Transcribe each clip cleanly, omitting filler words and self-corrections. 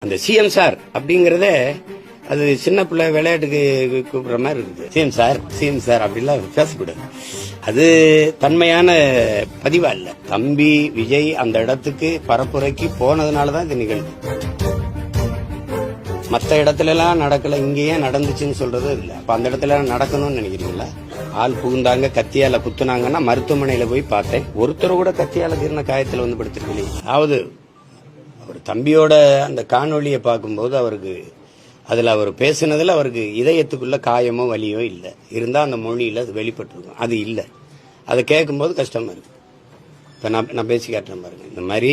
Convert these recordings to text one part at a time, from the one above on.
இந்த CM sir அப்படிங்கறத அது சின்ன பிள்ளை விளையாட்டுக்கு கூப்பிடுற மாதிரி இருக்குது. சிஎம் சார் அப்படிலாம் பேசக்கூடாது. அது தன்மையான பதிவா இல்ல. தம்பி விஜய் அந்த இடத்துக்கு பரப்புரைக்கு போனதுனாலதான் இது நிகழ்வு. மற்ற இடத்துல எல்லாம் நடக்கல, இங்கேயே நடந்துச்சுன்னு சொல்றது இல்ல. அப்ப அந்த இடத்துல நடக்கணும்னு நினைக்கிறீங்களா? ஆள் புகுந்தாங்க, கத்தியால குத்துனாங்கன்னா மருத்துவமனையில போய் பார்த்தேன். ஒருத்தர் கூட கத்தியால கீர்ன காயத்துல வந்து படுத்திருக்கீங்க. அதாவது அவர் தம்பியோட அந்த காணொலியை பார்க்கும்போது அவருக்கு அதுல அவர் பேசினதுல அவருக்கு இதயத்துக்குள்ள காயமோ வலியோ இல்லை. இருந்தா அந்த மொழியில அது வெளிப்பட்டிருக்கும். அது இல்லை. அதை கேட்கும்போது கஷ்டமா இருக்கு. இப்ப நான் பேசி காட்டுறேன் பாருங்க. இந்த மாதிரி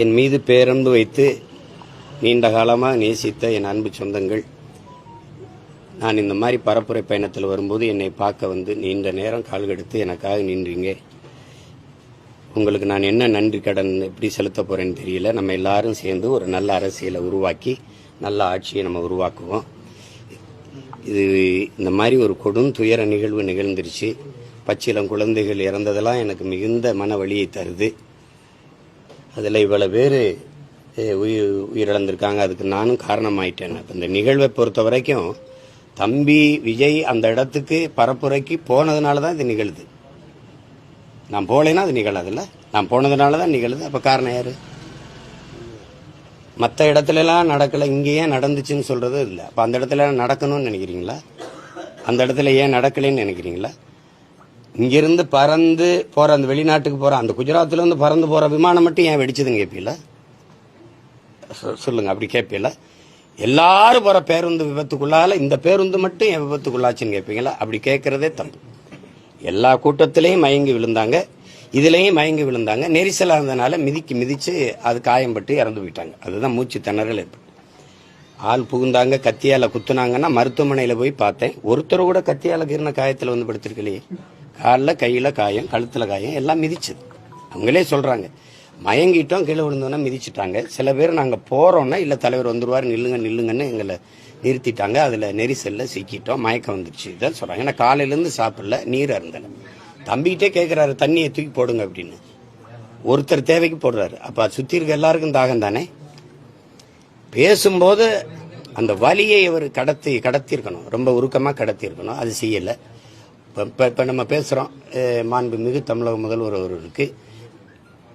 என் மீது பேரன்பு வைத்து நீண்ட காலமா நேசித்த என் அன்பு சொந்தங்கள், நான் இந்த மாதிரி பரப்புரை பயணத்தில் வரும்போது என்னை பார்க்க வந்து நீண்ட நேரம் கால் கெடுத்து எனக்காக நின்றீங்க. உங்களுக்கு நான் என்ன நன்றி கடன் எப்படி செலுத்த போறேன்னு தெரியல. நம்ம எல்லாரும் சேர்ந்து ஒரு நல்ல அரசியலை உருவாக்கி நல்ல ஆட்சியை நம்ம உருவாக்குவோம். இது இந்த மாதிரி ஒரு கொடும் துயர நிகழ்வு நிகழ்ந்துருச்சு. பச்சிலம் குழந்தைகள் இறந்ததெல்லாம் எனக்கு மிகுந்த மன வலியை தருது. அதில் இவ்வளவு பேர் உயிரிழந்திருக்காங்க. அதுக்கு நானும் காரணமாயிட்டேன். இந்த நிகழ்வை பொறுத்த வரைக்கும் தம்பி விஜய் அந்த இடத்துக்கு பரப்புரைக்கு போனதுனால தான் இது நிகழுது. நான் போலேன்னா அது நிகழாதுல்ல. நான் போனதுனால தான் நிகழுது. அப்ப காரணம் யாரு? மற்ற இடத்துல எல்லாம் நடக்கல, இங்கேயே நடந்துச்சுன்னு சொல்றது இல்ல. அப்ப அந்த இடத்துல நடக்கணும்னு நினைக்கிறீங்களா? அந்த இடத்துல ஏன் நடக்கலன்னு நினைக்கிறீங்களா? இங்கிருந்து பறந்து போற அந்த வெளிநாட்டுக்கு போற அந்த குஜராத்ல இருந்து பறந்து போற விமானம் மட்டும் ஏன் வெடிச்சதுன்னு கேட்பீல? சொல்லுங்க, அப்படி கேட்பீல? எல்லாரும் போற பேருந்து விபத்துக்குள்ளால இந்த பேருந்து மட்டும் ஏன் விபத்துக்குள்ளாச்சுன்னு கேட்பீங்களா? அப்படி கேட்கறதே தப்பு. எல்லா கூட்டத்திலையும் மயங்கி விழுந்தாங்க, இதுலயும் மயங்கி விழுந்தாங்க. நெரிசலா இருந்தனால மிதிச்சு அது காயம்பட்டு இறந்து போயிட்டாங்க. அதுதான் மூச்சு திணறல் ஏற்பட்டு. ஆள் புகுந்தாங்க, கத்தியால குத்துனாங்கன்னா மருத்துவமனையில போய் பார்த்தேன். ஒருத்தர் கூட கத்தியால கீர்ன காயத்துல வந்து படுத்திருக்கலையே. காலில் கையில காயம், கழுத்துல காயம், எல்லாம் மிதிச்சது. அவங்களே சொல்றாங்க, மயங்கிட்டோம், கீழே விழுந்தோன்னா மிதிச்சுட்டாங்க. சில பேர் நாங்க போறோம்னா இல்ல தலைவர் வந்துருவாரு, நில்லுங்கன்னு எங்களை நிறுத்திட்டாங்க. அதுல நெரிசல்ல சிக்கிட்டோம், மயக்கம் வந்துருச்சு, இதான் சொல்றாங்க. ஏன்னா காலையில இருந்து சாப்பிடல, நீர் அருந்தல. தம்பிகிட்டே கேட்கிறாரு, தண்ணியை தூக்கி போடுங்க அப்படின்னு. ஒருத்தர் தேவைக்கு போடுறாரு. அப்ப சுத்தி இருக்க எல்லாருக்கும் தாகம் தானே. பேசும்போது அந்த வலியை அவர் கடத்திருக்கணும், ரொம்ப உருக்கமா கடத்திருக்கணும். அது செய்யல. இப்ப நம்ம பேசுறோம், மாண்புமிகு தமிழக முதல்வர் அவர்களுக்கு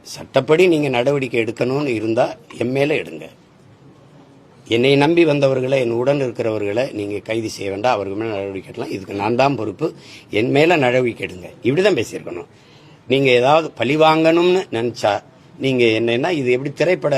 சட்டப்படி நீங்க நடவடிக்கை எடுக்கணும்னு இருந்தா என் மேல எடுங்க. என்னை நம்பி வந்தவர்களை, என் உடன் இருக்கிறவர்களை நீங்க கைது செய்ய வேண்டாம், அவர்கள் மேல நடவடிக்கை எடுக்கலாம். இதுக்கு நான் தான் பொறுப்பு, என் மேல நடவடிக்கை எடுங்க. இப்படிதான் பேசியிருக்கணும். நீங்க ஏதாவது பழி வாங்கணும்னு நினைச்சா நீங்க என்னன்னா இது எப்படி திரைப்பட